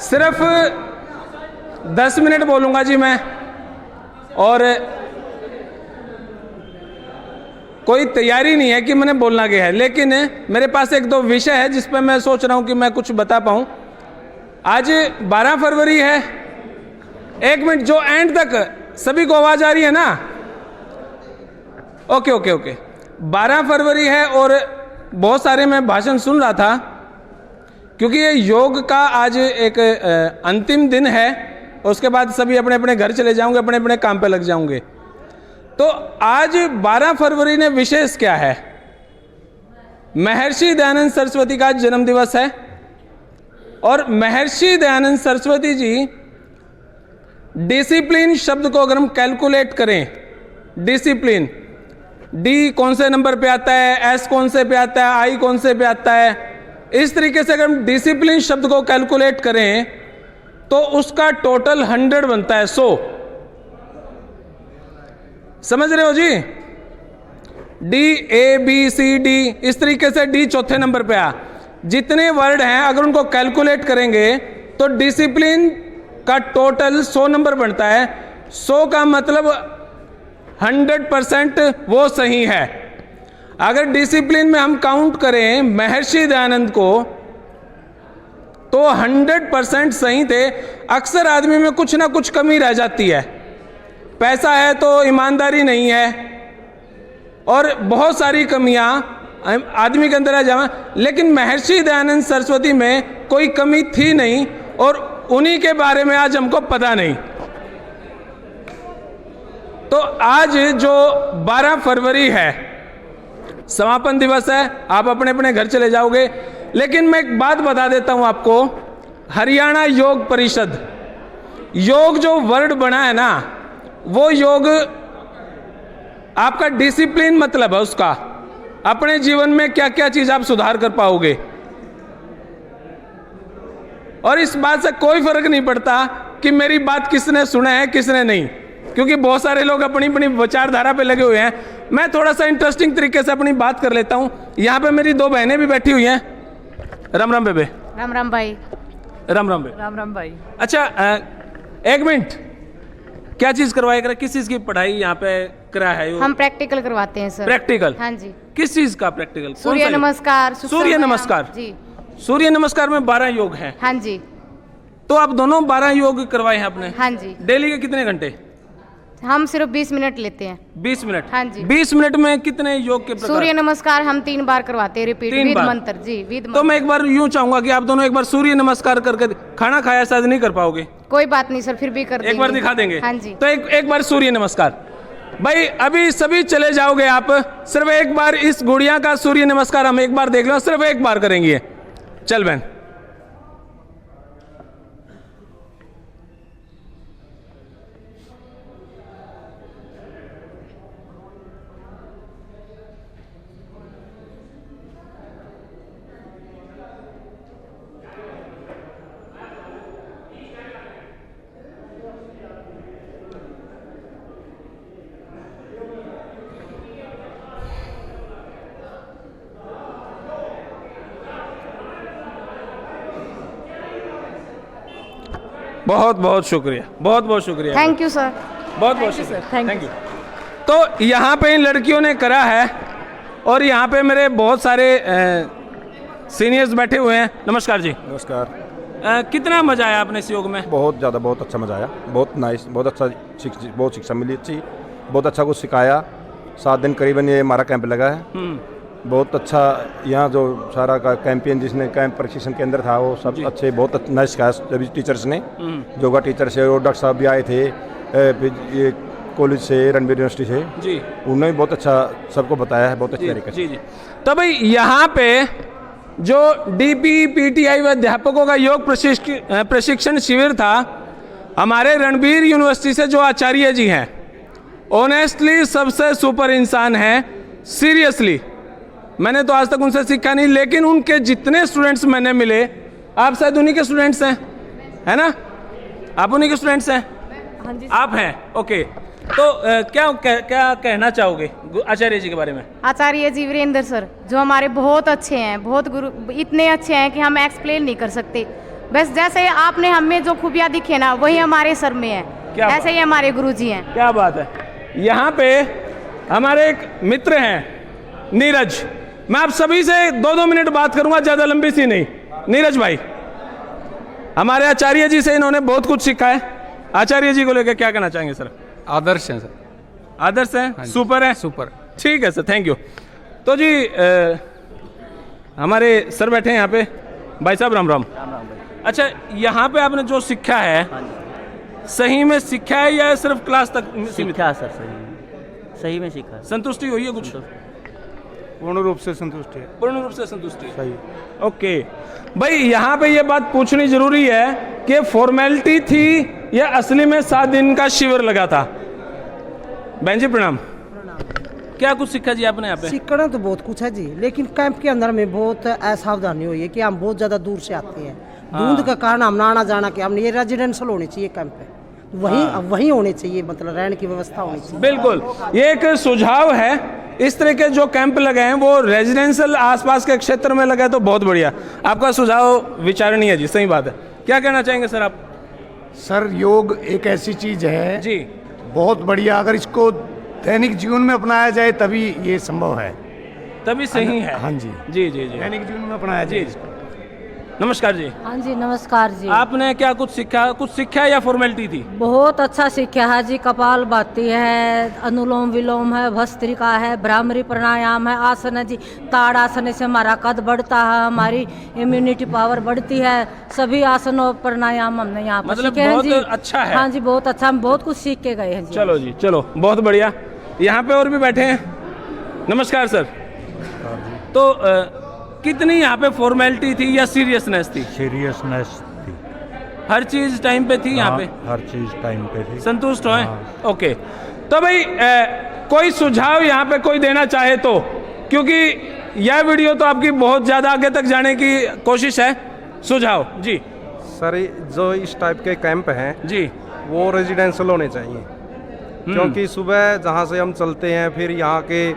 सिर्फ 10 मिनट बोलूँगा जी मैं, और कोई तैयारी नहीं है कि मैंने बोलना क्या है, लेकिन मेरे पास एक दो विषय है जिस पर मैं सोच रहा हूँ कि मैं कुछ बता पाऊँ। आज 12 फरवरी है। एक मिनट, जो एंड तक सभी को आवाज़ आ रही है ना? Okay okay okay. 12 फरवरी है और बहुत सारे मैं भाषण सुन रहा था, क्योंकि ये योग का आज एक अंतिम दिन है, उसके बाद सभी अपने अपने घर चले जाओगे, अपने अपने काम पे लग जाओगे। तो आज 12 फरवरी ने विशेष क्या है? महर्षि दयानंद सरस्वती का जन्म दिवस है, और महर्षि दयानंद सरस्वती जी, डिसिप्लिन शब्द को अगर हम कैलकुलेट करें, डिसिप्लिन, डी कौन से नंबर पे आता है, एस कौन से पे आता है, आई कौन से पे आता है, इस तरीके से अगर हम डिसिप्लिन शब्द को कैलकुलेट करें तो उसका टोटल 100 बनता है, 100। समझ रहे हो जी? डी, ए, बी, सी, डी, इस तरीके से डी चौथे नंबर पे आ। जितने वर्ड हैं अगर उनको कैलकुलेट करेंगे तो डिसिप्लिन का टोटल 100 नंबर बनता है। 100 का मतलब 100% वो सही है। अगर डिसिप्लिन में हम काउंट करें महर्षि दयानंद को तो 100% सही थे। अक्सर आदमी में कुछ ना कुछ कमी रह जाती है, पैसा है तो ईमानदारी नहीं है, और बहुत सारी कमियां आदमी के अंदर आ जाए, लेकिन महर्षि दयानंद सरस्वती में कोई कमी थी नहीं, और उन्हीं के बारे में आज हमको पता नहीं। तो आज जो 12 फरवरी है, समापन दिवस है, आप अपने अपने घर चले जाओगे, लेकिन मैं एक बात बता देता हूं आपको। हरियाणा योग परिषद, योग जो वर्ड बना है ना, वो योग आपका डिसिप्लिन मतलब है उसका। अपने जीवन में क्या क्या चीज आप सुधार कर पाओगे, और इस बात से कोई फर्क नहीं पड़ता कि मेरी बात किसने सुना है किसने नहीं, क्योंकि बहुत सारे लोग अपनी अपनी विचारधारा पे लगे हुए हैं। मैं थोड़ा सा इंटरेस्टिंग तरीके से अपनी बात कर लेता हूं। यहाँ पे मेरी 2 बहनें भी बैठी हुई हैं। राम राम बेबे। राम राम भाई। राम राम बे। राम राम भाई। अच्छा, एक मिनट, क्या चीज करवाया करा? किस चीज की पढ़ाई यहाँ पे करा है? हम प्रैक्टिकल करवाते हैं सर। प्रैक्टिकल? हाँ जी। किस चीज का प्रैक्टिकल? सूर्य नमस्कार। सूर्य नमस्कार जी। सूर्य नमस्कार में 12 योग हैं। हाँ जी। तो आप दोनों 12 योग करवाए हैं आपने? हाँ जी। डेली के कितने घंटे? हम सिर्फ 20 मिनट लेते हैं। 20 मिनट? हाँ जी। 20 मिनट में कितने योग के प्रकार? सूर्य नमस्कार हम 3 बार करवाते हैं, रिपीट, विद मंत्र जी, विद मंत्र। तो मैं एक बार यूं चाहूंगा कि आप दोनों एक बार सूर्य नमस्कार करके, खाना खाया शायद नहीं कर पाओगे, कोई बात नहीं सर, फिर भी कर देंगे। एक बार दिखा देंगे? हाँ जी। तो एक बार सूर्य नमस्कार। भाई अभी सभी चले जाओगे आप, सिर्फ एक बार इस गुड़िया का सूर्य नमस्कार हम एक बार देख लो, सिर्फ एक बार करेंगे। चल बहन। बहुत बहुत शुक्रिया, बहुत बहुत शुक्रिया। Thank you sir. बहुत बहुत शुक्रिया, थैंक यू। तो यहाँ पे इन लड़कियों ने करा है, और यहाँ पे मेरे बहुत सारे सीनियर्स बैठे हुए हैं। नमस्कार जी। नमस्कार। कितना मजा आया आपने इस योग में? बहुत ज़्यादा, बहुत अच्छा मजा आया, बहुत नाइस, बहुत अच्छा, बहुत शिक्षा मिली अच्छी, बहुत अच्छा कुछ सिखाया। 7 दिन करीबन ये हमारा कैंप लगा है। बहुत अच्छा, यहाँ जो सारा का कैंपेन जिसने कैंप प्रशिक्षण केंद्र था वो सब अच्छे, बहुत नाइस सिखाया सभी टीचर्स ने। योगा टीचर से और डॉक्टर साहब भी आए थे, ये कॉलेज से, रणबीर यूनिवर्सिटी से जी, उन्होंने भी बहुत अच्छा सबको बताया है, बहुत अच्छी तरीके से। तो भाई यहाँ पे जो डीपी पीटीआई व अध्यापकों का योग प्रशिक्षण शिविर था, हमारे रणबीर यूनिवर्सिटी से जो आचार्य जी हैं, ऑनेस्टली सबसे सुपर इंसान हैं। सीरियसली मैंने तो आज तक उनसे सीखा नहीं, लेकिन उनके जितने स्टूडेंट्स मैंने मिले, आप शायद उन्हीं के स्टूडेंट्स हैं, है ना? आप उन्हीं के स्टूडेंट्स हैं? हाँ जी। आप हैं, ओके। तो क्या कहना चाहोगे आचार्य जी के बारे में? आचार्य जी वीरेंद्र सर जो हमारे बहुत अच्छे हैं, बहुत गुरु, इतने अच्छे हैं कि हम एक्सप्लेन नहीं कर सकते। बस जैसे आपने हमें जो खूबियाँ दिखी है ना वही हमारे सर में है, क्या ऐसे ही हमारे गुरुजी हैं। क्या बात है। यहाँ पे हमारे एक मित्र हैं नीरज, मैं आप सभी से 2-2 मिनट बात करूंगा, ज़्यादा लंबी सी नहीं। नीरज भाई, हमारे आचार्य जी से इन्होंने बहुत कुछ सीखा है, आचार्य जी को लेकर क्या कहना चाहेंगे सर? आदर्श हैं सर। आदर्श है, सुपर है, सुपर। ठीक है सर, थैंक यू। तो जी हमारे सर बैठे हैं यहाँ पे, भाई साहब राम राम। अच्छा, यहाँ पे आपने जो सीखा है सही में सीखा है या सिर्फ क्लास तक सीमित? सीखा सर, सही में सीखा है। संतुष्टि हुई है कुछ? पूर्ण रूप से संतुष्ट है। पूर्ण रूप से संतुष्टि, सही। ओके भाई, यहाँ पे ये बात पूछनी जरूरी है कि फॉर्मेलिटी थी या असली में 7 दिन का शिविर लगा था? बहन जी प्रणाम। क्या कुछ सीखा जी आपने यहाँ पे? सीखना तो बहुत कुछ है जी, लेकिन कैंप के अंदर में बहुत असावधानी हुई है कि हम बहुत ज़्यादा दूर से आते हैं। धुंध का कारण हम आना जाना कि हमने ये रेजिडेंशियल होनी चाहिए कैंप पे, वहीं होने चाहिए, मतलब रहने की व्यवस्था होनी चाहिए। बिल्कुल, ये एक सुझाव है। इस तरह के जो कैंप लगे हैं वो रेजिडेंशियल आसपास के क्षेत्र में लगे तो बहुत बढ़िया। आपका सुझाव विचारणीय है जी, सही बात है। क्या कहना चाहेंगे सर आप? सर, योग एक ऐसी चीज है जी, बहुत बढ़िया, अगर इसको दैनिक जीवन में अपनाया जाए तभी ये संभव है। तभी सही है। हाँ जी, जी जी जी, दैनिक जीवन में अपनाया जाए जी। इसको। नमस्कार जी। हाँ जी, नमस्कार जी। आपने क्या कुछ सीखा? कुछ सीखा या फॉर्मेलिटी थी? बहुत अच्छा सीखा है जी। कपाल भाती है, अनुलोम विलोम है, भस्त्रिका है, भ्रामरी प्राणायाम है, आसन है जी। ताड़ आसन से हमारा कद बढ़ता है, हमारी इम्यूनिटी पावर बढ़ती है। सभी आसन और प्राणायाम हमने यहाँ पर मतलब सीखे हैं बहुत जी। अच्छा है। हाँ जी, बहुत अच्छा, हम बहुत कुछ सीख के गए हैं जी। चलो जी, चलो, बहुत बढ़िया। यहाँ पे और भी बैठे हैं। नमस्कार सर। तो कितनी यहाँ पे फॉर्मेलिटी थी या सीरियसनेस थी? सीरियसनेस थी, हर चीज टाइम पे थी यहाँ पे? हर चीज टाइम पे थी। संतुष्ट हो? ओके, तो भाई कोई सुझाव यहाँ पे कोई देना चाहे तो, क्योंकि यह वीडियो तो आपकी बहुत ज़्यादा आगे तक जाने की कोशिश है। सुझाव जी। सर, जो इस टाइप के कैंप हैं जी, वो रेजिडेंशियल होने चाहिए, क्योंकि सुबह जहाँ से हम चलते हैं फिर यहाँ के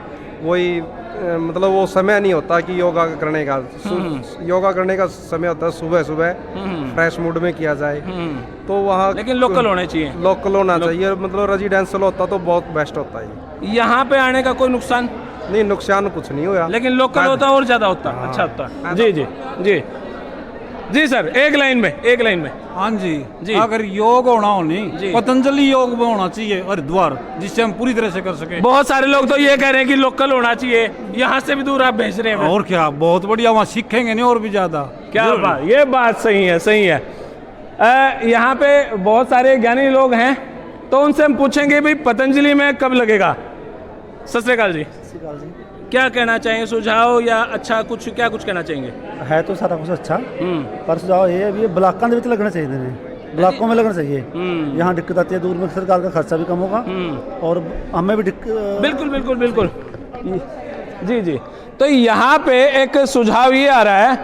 वही मतलब वो समय नहीं होता कि योगा करने का। योगा करने का समय होता है सुबह सुबह, फ्रेश मूड में किया जाए तो वहाँ। लेकिन लोकल होने चाहिए, लोकल होना चाहिए, मतलब रेजिडेंशियल होता तो बहुत बेस्ट होता है। यहाँ पे आने का कोई नुकसान नहीं? नुकसान कुछ नहीं हुआ, लेकिन लोकल होता और ज़्यादा होता, अच्छा होता। जी जी जी जी सर, एक लाइन में। हाँ जी, जी। अगर योग होना हो नहीं, पतंजलि योग में होना चाहिए हरिद्वार, जिससे हम पूरी तरह से कर सके। बहुत सारे लोग तो ये कह रहे हैं कि लोकल होना चाहिए, यहाँ से भी दूर आप भेज रहे हैं। और क्या, बहुत बढ़िया, वहाँ सीखेंगे नहीं और भी ज्यादा। क्या बात, ये बात सही है, सही है। यहाँ पे बहुत सारे ज्ञानी लोग हैं, तो उनसे हम पूछेंगे भाई पतंजलि में कब लगेगा। सत श्री अकाल जी। क्या कहना चाहेंगे? सुझाव या अच्छा कुछ, क्या कुछ कहना चाहेंगे? है तो सारा कुछ अच्छा, पर सुझाव ये है भी ब्लॉकों के लगना चाहिए, ब्लॉकों में लगना चाहिए। यहाँ दिक्कत आती है, दूर में सरकार का खर्चा भी कम होगा और हमें भी बिल्कुल बिल्कुल बिल्कुल जी जी। तो यहाँ पे एक सुझाव ये आ रहा है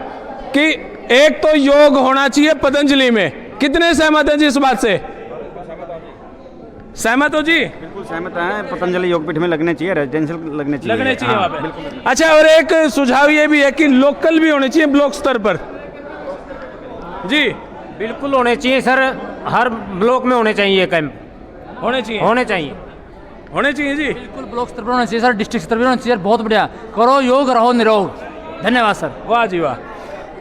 कि एक तो योग होना चाहिए पतंजलि में। कितने सहमत हैं जी इस बात से? सहमत हो जी? बिल्कुल सहमत हैं, पतंजलि योगपीठ में लगने चाहिए, रेजिडेंशियल लगने चाहिए वहाँ पे। अच्छा, और एक सुझाव ये भी है कि लोकल भी होने चाहिए ब्लॉक स्तर पर। जी बिल्कुल होने चाहिए सर, हर ब्लॉक में होने चाहिए कैंप, होने चाहिए जी। बिल्कुल ब्लॉक स्तर पर होना चाहिए सर, डिस्ट्रिक्ट स्तर पर होना चाहिए। बहुत बढ़िया, करो योग, रहो निरोग। धन्यवाद सर। वाह जी वाह।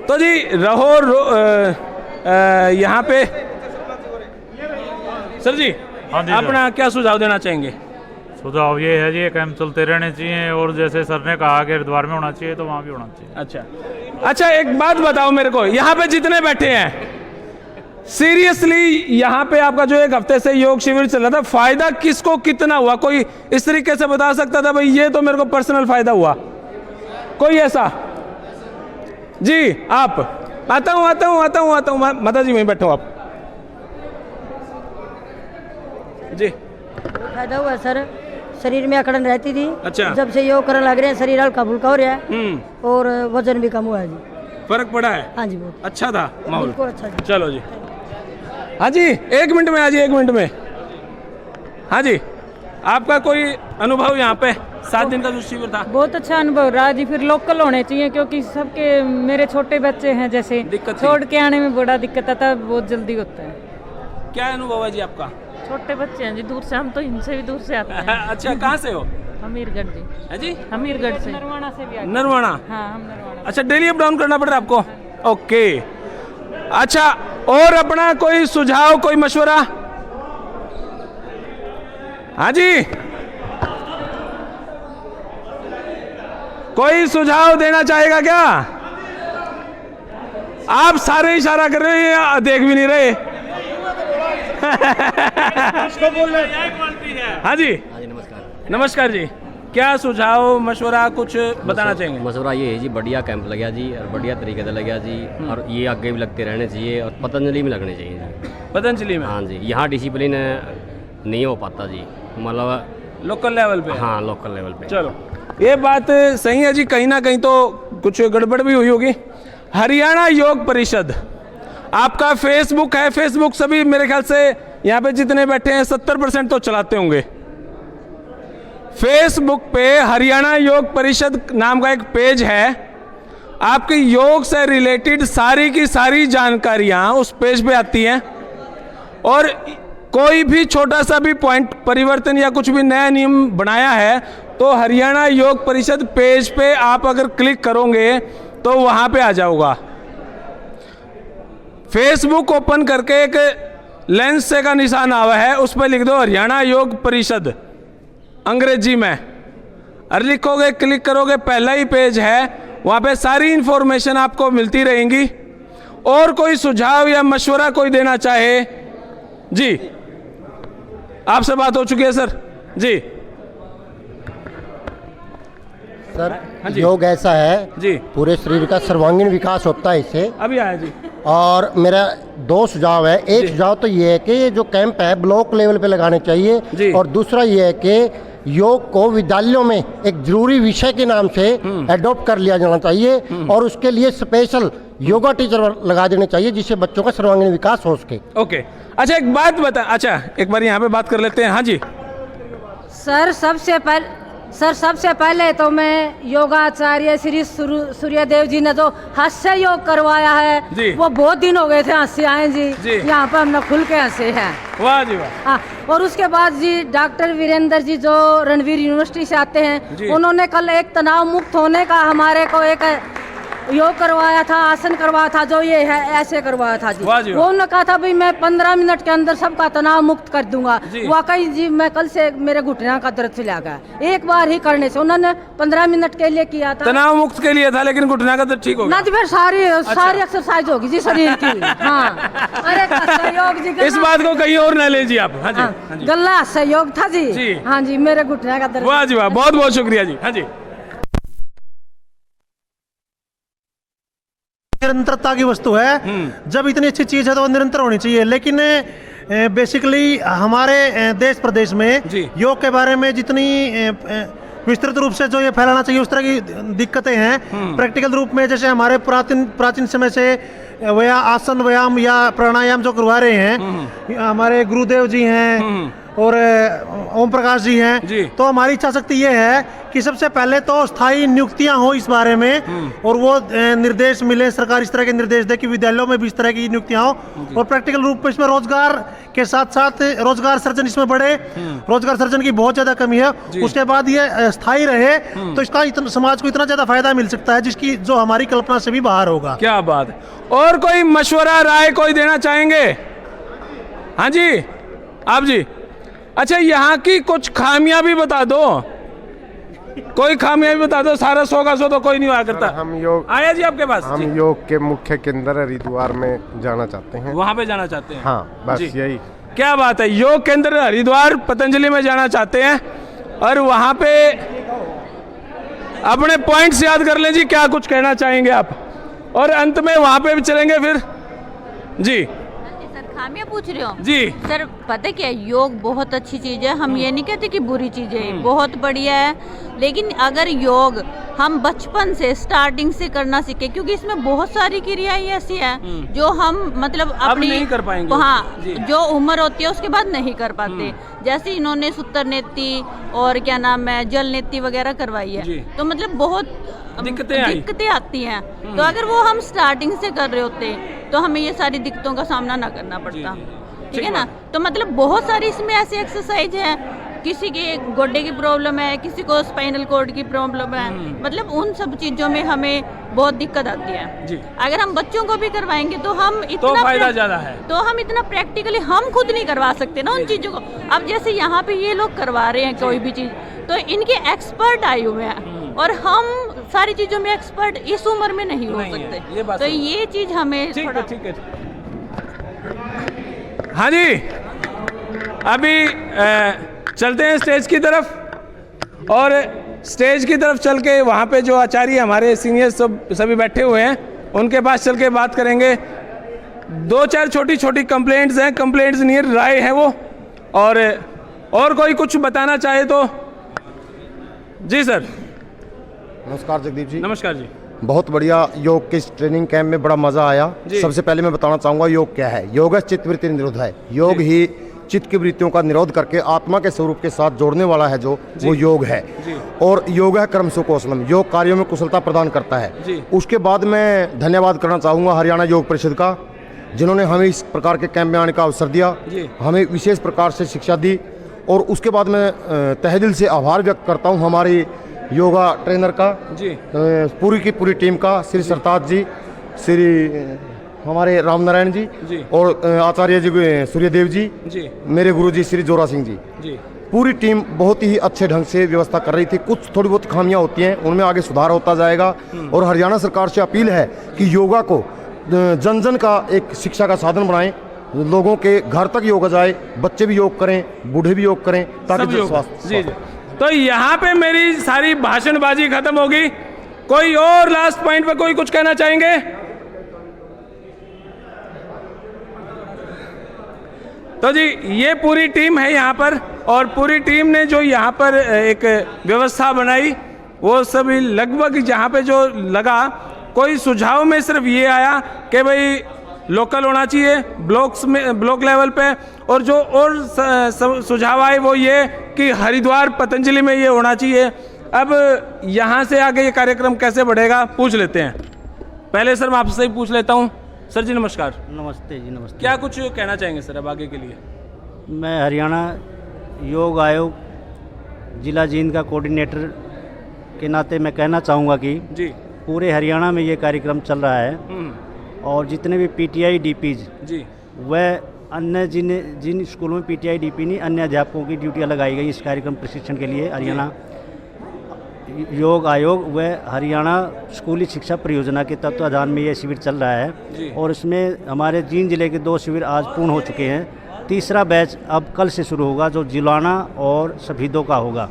तो जी रहो यहाँ पे सर जी, हाँ जी, अपना क्या सुझाव देना चाहेंगे? सुझाव ये है जी, कैंप चलते रहने चाहिए और जैसे सर ने कहा कि हरिद्वार में होना चाहिए तो वहाँ भी होना चाहिए। अच्छा, एक बात बताओ मेरे को, यहाँ पे जितने बैठे हैं, सीरियसली यहाँ पे आपका जो एक हफ्ते से योग शिविर चल रहा था, फायदा किसको कितना हुआ? कोई इस तरीके से बता सकता था भाई ये तो मेरे को पर्सनल फायदा हुआ? कोई ऐसा? जी आप। आता हूँ माता जी, वहीं बैठो आप जी। फायदा हुआ सर, शरीर में अकड़न रहती थी। अच्छा। जब से योग करने लग रहे हैं, शरीर हल्का फुल्का हो रहा है और वजन भी कम हुआ है जी। फर्क पड़ा है? हाँ जी, बहुत अच्छा था माहौल? बिल्कुल अच्छा जी। चलो जी। हाँ जी, 1 मिनट में। हाँ जी, आपका कोई अनुभव यहाँ पे? 7 दिन का जो शिविर था? बहुत अच्छा अनुभव रहा जी। फिर लोकल होने चाहिए क्योंकि सबके मेरे छोटे बच्चे हैं, जैसे छोड़ के आने में बड़ा दिक्कत आता है, बहुत जल्दी होता है। क्या अनुभव है जी आपका? छोटे बच्चे हैं जी, दूर से, हम तो इनसे भी दूर से आते हैं। अच्छा, कहाँ से हो? हमीरगढ़ जी। है जी? हमीरगढ़ से, नरवाना से भी आते हैं। नरवाना? हाँ, हम नरवाना। अच्छा, डेली अप डाउन करना पड़ रहा है आपको? ओके। अच्छा, और अपना कोई सुझाव, कोई मशवरा? हाँ जी, कोई सुझाव देना चाहेगा क्या? आप सारे इशारा कर रहे हैं, देख भी नहीं रहे। हाँ जी, नमस्कार जी। क्या सुझाव, मशवरा कुछ बताना चाहेंगे? मशवरा ये है जी, बढ़िया कैंप लगा जी और बढ़िया तरीके से लगा जी, और ये आगे भी लगते रहने चाहिए और पतंजलि में लगने चाहिए जी। पतंजलि में? हाँ जी, यहाँ डिसिप्लिन नहीं हो पाता जी, मतलब लोकल लेवल पे? हाँ, लोकल लेवल पे। चलो, ये बात सही है जी, कहीं ना कहीं तो कुछ गड़बड़ भी हुई होगी। हरियाणा योग परिषद, आपका फेसबुक है, फेसबुक सभी मेरे ख्याल से यहाँ पे जितने बैठे हैं 70% तो चलाते होंगे। फेसबुक पे हरियाणा योग परिषद नाम का एक पेज है, आपकी योग से रिलेटेड सारी की सारी जानकारियां उस पेज पे आती हैं, और कोई भी छोटा सा भी पॉइंट परिवर्तन या कुछ भी नया नियम बनाया है तो हरियाणा योग परिषद पेज पे आप अगर क्लिक करोगे तो वहां पे आ जाओगा। फेसबुक ओपन करके एक लेंस से का निशान आवा है, उस पर लिख दो हरियाणा योग परिषद अंग्रेजी में, और लिखोगे, क्लिक करोगे, पहला ही पेज है, वहां पे सारी इंफॉर्मेशन आपको मिलती रहेंगी। और कोई सुझाव या मशवरा कोई देना चाहे? जी, आपसे बात हो चुकी है सर जी। सर, योग ऐसा है जी, पूरे शरीर का सर्वांगीण विकास होता है इससे। अभी आया जी। और मेरा 2 सुझाव है। एक सुझाव तो ये है कि ये जो कैंप है ब्लॉक लेवल पे लगाने चाहिए, और दूसरा ये है कि योग को विद्यालयों में एक जरूरी विषय के नाम से एडॉप्ट कर लिया जाना चाहिए, और उसके लिए स्पेशल योगा टीचर लगा देने चाहिए जिससे बच्चों का सर्वांगीण विकास हो सके। ओके, अच्छा एक बात बता, अच्छा एक बार यहाँ पे बात कर लेते हैं। हाँ जी सर, सबसे पहले तो मैं योगाचार्य श्री सूर्यदेव जी ने जो हास्य योग करवाया है, वो बहुत दिन हो गए थे हंसे आए जी, यहाँ पर हमने खुल के हंसे हैं। वाह जी वाह। हाँ, और उसके बाद जी डॉक्टर वीरेंद्र जी जो रणवीर यूनिवर्सिटी से आते हैं, उन्होंने कल एक तनाव मुक्त होने का हमारे को एक योग करवाया था, आसन करवाया था, जो ये है ऐसे करवाया था जी। वो उन्होंने कहा था भाई मैं 15 मिनट के अंदर सबका तनाव मुक्त कर दूंगा। वाकई जी, मैं कल से मेरे घुटने का दर्द चला गया, एक बार ही करने से। उन्होंने 15 मिनट के लिए किया था, तनाव मुक्त के लिए था, लेकिन घुटने का दर्द ठीक हो गया ना जी। फिर सारी एक्सरसाइज होगी जी शरीर की। हाँ, अरे सहयोग जी, इस बात को कहीं और न ले जी आप। हाँ जी, गला सहयोग था जी। हाँ जी, मेरे घुटने का दर्द। वाह जी वाह, बहुत बहुत शुक्रिया जी। हाँ जी, निरंतरता की वस्तु है। जब इतनी अच्छी चीज है तो वो निरंतर होनी चाहिए। लेकिन बेसिकली हमारे देश प्रदेश में योग के बारे में जितनी विस्तृत रूप से जो ये फैलाना चाहिए उस तरह की दिक्कतें हैं। प्रैक्टिकल रूप में जैसे हमारे प्राचीन समय से आसन व्यायाम या प्राणायाम जो करवा रहे हैं, हमारे गुरुदेव जी हैं और ओम प्रकाश जी हैं, तो हमारी इच्छा शक्ति ये है कि सबसे पहले तो स्थायी नियुक्तियां हो इस बारे में, और वो निर्देश मिले, सरकार इस तरह के निर्देश दे कि विद्यालयों में भी इस तरह की नियुक्तियां हो, और प्रैक्टिकल रूप में इसमें रोजगार के साथ साथ रोजगार सर्जन इसमें बढ़े। रोजगार सर्जन की बहुत ज्यादा कमी है। उसके बाद ये स्थायी रहे तो इसका समाज को इतना ज्यादा फायदा मिल सकता है जिसकी जो हमारी कल्पना से भी बाहर होगा। क्या बात है। और कोई मशवरा, राय कोई देना चाहेंगे? हाँ जी, आप जी। अच्छा, यहाँ की कुछ खामियां भी बता दो, कोई खामियां भी बता दो। सारा 100 का 100 तो कोई नहीं हुआ करता। हम योग आया जी आपके पास? हम योग के मुख्य केंद्र हरिद्वार में जाना चाहते हैं। वहाँ पे जाना चाहते हैं? हाँ, बस यही। क्या बात है, योग केंद्र हरिद्वार पतंजलि में जाना चाहते हैं, और वहाँ पे अपने पॉइंट्स याद कर लें जी, क्या कुछ कहना चाहेंगे आप, और अंत में वहाँ पे भी चलेंगे फिर जी। खामियां पूछ रहे हो जी सर? पता क्या, योग बहुत अच्छी चीज है, हम ये नहीं कहते कि बुरी चीज है, बहुत बढ़िया है। लेकिन अगर योग हम बचपन से स्टार्टिंग से करना सीखे, क्योंकि इसमें बहुत सारी क्रियाएं ऐसी हैं जो हम मतलब अपनी नहीं कर पाएंगे। हाँ, जो उम्र होती है उसके बाद नहीं कर पाते। जैसे इन्होंने सूत्र नेति और क्या नाम है जल नेति वगैरह करवाई है, तो मतलब बहुत दिक्कतें आती हैं। तो अगर वो हम स्टार्टिंग से कर रहे होते तो हमें ये सारी दिक्कतों का सामना ना करना पड़ता। ठीक है ना? तो मतलब बहुत सारी इसमें ऐसी एक्सरसाइज है, किसी के गोड्डे की प्रॉब्लम है, किसी को स्पाइनल कॉर्ड की प्रॉब्लम है, मतलब उन सब चीजों में हमें बहुत दिक्कत आती है जी। अगर हम बच्चों को भी करवाएंगे तो हम इतना फायदा ज्यादा है, तो हम इतना प्रैक्टिकली हम खुद नहीं करवा सकते ना उन चीजों को। अब जैसे यहाँ पे ये लोग करवा रहे हैं कोई भी चीज, तो इनके एक्सपर्ट आए हुए हैं और हम सारी चीजों में एक्सपर्ट इस उम्र में नहीं हो सकते। तो ये चीज हमें थोड़ा ठीक है। हाँ जी, अभी चलते हैं स्टेज की तरफ, और स्टेज की तरफ चल के वहाँ पे जो आचार्य हमारे सीनियर सभी बैठे हुए हैं उनके पास चल के बात करेंगे। 2-4 छोटी छोटी कंप्लेंट्स हैं, कंप्लेंट्स नियर राय है वो, और कोई कुछ बताना चाहे तो जी सर। नमस्कार जगदीप जी। नमस्कार जी। बहुत बढ़िया योग के इस ट्रेनिंग कैंप में बड़ा मजा आया। सबसे पहले मैं बताना चाहूँगा योग क्या है। योग है चित्त वृत्ति निरोध है। योग ही चित्त की वृत्तियों का निरोध करके आत्मा के स्वरूप के साथ जोड़ने वाला है जो वो योग है। और योग है कर्म सुकौशलम, योग कार्यों में कुशलता प्रदान करता है। उसके बाद मैं धन्यवाद करना चाहूँगा हरियाणा योग परिषद का, जिन्होंने हमें इस प्रकार के कैंप में आने का अवसर दिया, हमें विशेष प्रकार से शिक्षा दी। और उसके बाद मैं तहे दिल से आभार व्यक्त करता हूँ हमारी योगा ट्रेनर का, पूरी की पूरी टीम का, श्री सरताज जी, श्री हमारे राम नारायण जी, और आचार्य जी सूर्यदेव जी, मेरे गुरु जी श्री जोरा सिंह जी। पूरी टीम बहुत ही अच्छे ढंग से व्यवस्था कर रही थी। कुछ थोड़ी बहुत खामियां होती हैं, उनमें आगे सुधार होता जाएगा। और हरियाणा सरकार से अपील है कि योगा को जन जन का एक शिक्षा का साधन बनाएं, लोगों के घर तक योगा जाए, बच्चे भी योग करें, बूढ़े भी योग करें, ताकि स्वास्थ्य। तो यहाँ पे मेरी सारी भाषणबाजी खत्म होगी। कोई और लास्ट पॉइंट पे कोई कुछ कहना चाहेंगे? तो जी ये पूरी टीम है यहाँ पर, और पूरी टीम ने जो यहाँ पर एक व्यवस्था बनाई वो सभी लगभग जहाँ पे जो लगा, कोई सुझाव में सिर्फ ये आया कि भाई लोकल होना चाहिए ब्लॉक्स में, ब्लॉक लेवल पे, और जो और सुझाव आए वो ये कि हरिद्वार पतंजलि में ये होना चाहिए। अब यहाँ से आगे ये कार्यक्रम कैसे बढ़ेगा पूछ लेते हैं। पहले सर मैं आपसे ही पूछ लेता हूँ। सर जी नमस्कार। नमस्ते जी। नमस्ते। क्या कुछ कहना चाहेंगे सर अब आगे के लिए? मैं हरियाणा योग आयोग जिला जींद का कोऑर्डिनेटर के नाते मैं कहना चाहूँगा कि जी पूरे हरियाणा में ये कार्यक्रम चल रहा है, और जितने भी पीटीआई डीपीज जी वह अन्य जिन स्कूलों में पीटीआई डीपी नहीं, अन्य अध्यापकों की ड्यूटियाँ लगाई गई इस कार्यक्रम प्रशिक्षण के लिए। हरियाणा योग आयोग व हरियाणा स्कूली शिक्षा परियोजना के तत्वाधान में ये शिविर चल रहा है, और इसमें हमारे जींद जिले के 2 शिविर आज पूर्ण हो चुके हैं। तीसरा बैच अब कल से शुरू होगा, जो जिलाना और शहीदों का होगा।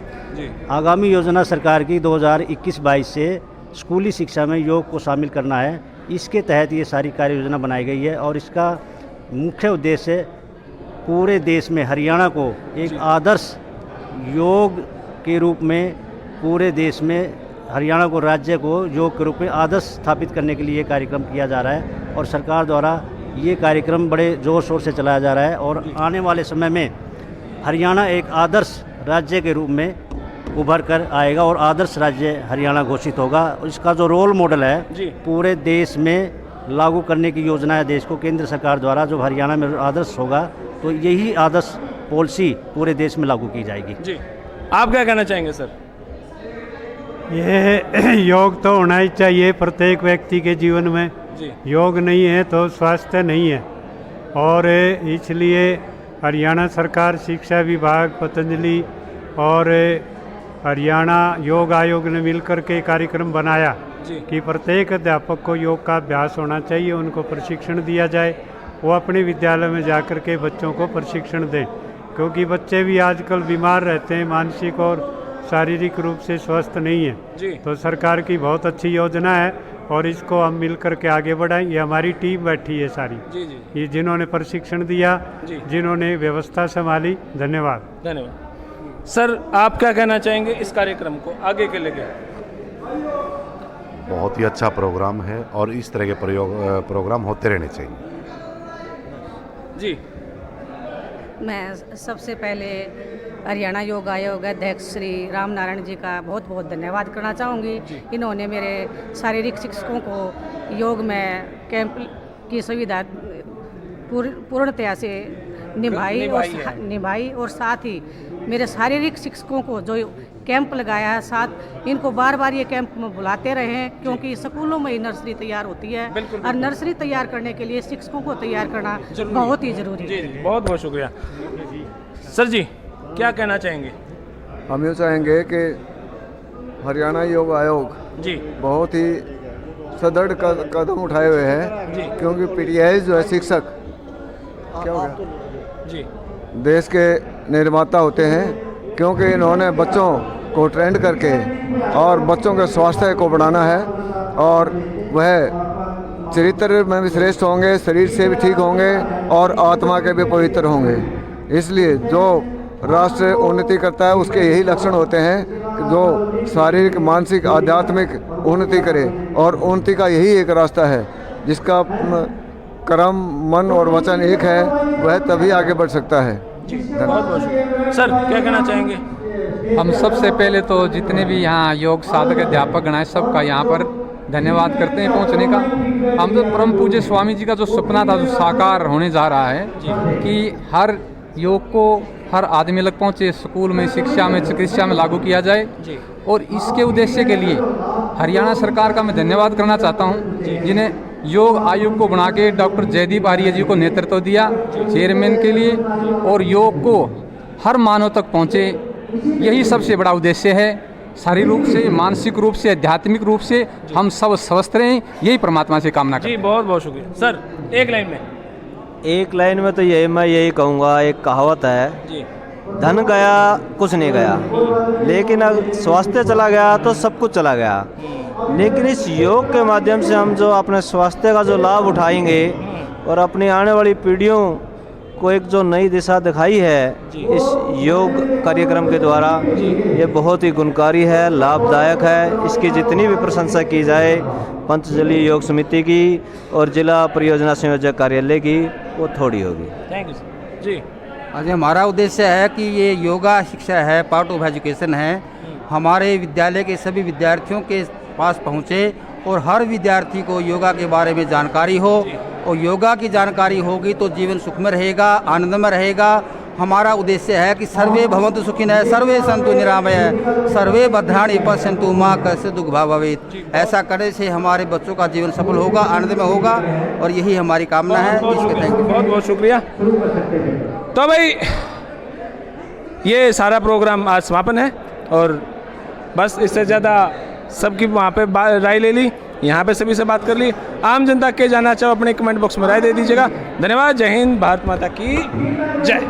आगामी योजना सरकार की 2021-22 से स्कूली शिक्षा में योग को शामिल करना है। इसके तहत ये सारी कार्य योजना बनाई गई है, और इसका मुख्य उद्देश्य पूरे देश में हरियाणा को एक आदर्श योग के रूप में, पूरे देश में हरियाणा को, राज्य को योग के रूप में आदर्श स्थापित करने के लिए ये कार्यक्रम किया जा रहा है। और सरकार द्वारा ये कार्यक्रम बड़े ज़ोर शोर से चलाया जा रहा है, और आने वाले समय में हरियाणा एक आदर्श राज्य के रूप में उभर कर आएगा, और आदर्श राज्य हरियाणा घोषित होगा। इसका जो रोल मॉडल है पूरे देश में लागू करने की योजना है देश को केंद्र सरकार द्वारा, जो हरियाणा में आदर्श होगा, तो यही आदर्श पॉलिसी पूरे देश में लागू की जाएगी। जी आप क्या कहना चाहेंगे सर? ये योग तो होना ही चाहिए प्रत्येक व्यक्ति के जीवन में। योग नहीं है तो स्वास्थ्य नहीं है, और इसलिए हरियाणा सरकार, शिक्षा विभाग, पतंजलि और हरियाणा योग आयोग ने मिलकर के कार्यक्रम बनाया कि प्रत्येक अध्यापक को योग का अभ्यास होना चाहिए, उनको प्रशिक्षण दिया जाए, वो अपने विद्यालय में जाकर के बच्चों को प्रशिक्षण दें, क्योंकि बच्चे भी आजकल बीमार रहते हैं, मानसिक और शारीरिक रूप से स्वस्थ नहीं है। तो सरकार की बहुत अच्छी योजना है, और इसको हम मिल करके आगे बढ़ाएं। ये हमारी टीम बैठी है सारी, जी जी, ये जिन्होंने प्रशिक्षण दिया, जिन्होंने व्यवस्था संभाली, धन्यवाद। धन्यवाद। सर, आप क्या कहना चाहेंगे इस कार्यक्रम को आगे के लेके? बहुत ही अच्छा प्रोग्राम है और इस तरह के प्रोग्राम होते रहने चाहिए। जी, मैं सबसे पहले हरियाणा योग आयोग अध्यक्ष श्री राम नारायण जी का बहुत बहुत धन्यवाद करना चाहूँगी। इन्होंने मेरे शारीरिक शिक्षकों को योग में कैंप की सुविधा पूर्णतया से निभाई और साथ ही मेरे शारीरिक शिक्षकों को जो कैंप लगाया है, साथ इनको बार बार ये कैंप में बुलाते रहे, क्योंकि स्कूलों में ही नर्सरी तैयार होती है और नर्सरी तैयार करने के लिए शिक्षकों को तैयार करना बहुत ही जरूरी है। बहुत बहुत शुक्रिया। सर जी, क्या कहना चाहेंगे? हम ये चाहेंगे कि हरियाणा योग आयोग जी बहुत ही सदृढ़ कदम उठाए हुए हैं, क्योंकि पीटीआई जो है शिक्षक क्या हो गया जी देश के निर्माता होते हैं, क्योंकि इन्होंने बच्चों को ट्रेंड करके और बच्चों के स्वास्थ्य को बढ़ाना है और वह चरित्र में भी श्रेष्ठ होंगे, शरीर से भी ठीक होंगे और आत्मा के भी पवित्र होंगे। इसलिए जो राष्ट्र उन्नति करता है उसके यही लक्षण होते हैं कि जो शारीरिक, मानसिक, आध्यात्मिक उन्नति करे, और उन्नति का यही एक रास्ता है जिसका कर्म, मन और वचन एक है, वह तभी आगे बढ़ सकता है। सर, क्या कहना चाहेंगे? हम सबसे पहले तो जितने भी यहाँ योग साधक अध्यापक गण हैं सबका यहाँ पर धन्यवाद करते हैं पहुँचने का। हम तो परम पूज्य स्वामी जी का जो सपना था, जो साकार होने जा रहा है कि हर योग को हर आदमी लग पहुँचे, स्कूल में, शिक्षा में, चिकित्सा में लागू किया जाए, और इसके उद्देश्य के लिए हरियाणा सरकार का मैं धन्यवाद करना चाहता हूँ, जिन्हें योग आयोग को बना के डॉक्टर जयदीप आर्य जी को नेतृत्व दिया चेयरमैन के लिए, और योग को हर मानव तक पहुँचे, यही सबसे बड़ा उद्देश्य है। शारीरिक रूप से, मानसिक रूप से, आध्यात्मिक रूप से हम सब स्वस्थ रहें, यही परमात्मा से कामना करते हैं। जी, बहुत बहुत शुक्रिया। सर, एक लाइन में? एक लाइन में तो मैं यही कहूँगा, एक कहावत है जी, धन गया कुछ नहीं गया, लेकिन अगर स्वास्थ्य चला गया तो सब कुछ चला गया। लेकिन इस योग के माध्यम से हम जो अपने स्वास्थ्य का जो लाभ उठाएंगे और अपनी आने वाली पीढ़ियों को एक जो नई दिशा दिखाई है इस योग कार्यक्रम के द्वारा, ये बहुत ही गुणकारी है, लाभदायक है। इसकी जितनी भी प्रशंसा की जाए पंतजलि योग समिति की और जिला परियोजना संयोजक कार्यालय की, वो थोड़ी होगी। थैंक यू जी। आज हमारा उद्देश्य है कि ये योगा शिक्षा है, पार्ट ऑफ एजुकेशन है, हमारे विद्यालय के सभी विद्यार्थियों के पास पहुँचे और हर विद्यार्थी को योगा के बारे में जानकारी हो, और योगा की जानकारी होगी तो जीवन सुखमय रहेगा, आनंदमय रहेगा। हमारा उद्देश्य है कि सर्वे भवन्तु सुखिनः, सर्वे सन्तु निरामयः, सर्वे भद्राणि पश्यन्तु मा कश्चित् दुःखभाग् भवेत्। ऐसा करने से हमारे बच्चों का जीवन सफल होगा, आनंदमय होगा, और यही हमारी कामना है। बहुत बहुत शुक्रिया। तो भाई ये सारा प्रोग्राम आज समापन है, और बस इससे ज़्यादा सबकी वहाँ पे राय ले ली, यहाँ पे सभी से बात कर ली। आम जनता के जाना चाहो अपने कमेंट बॉक्स में राय दे दीजिएगा। धन्यवाद। जय हिंद, भारत माता की जय।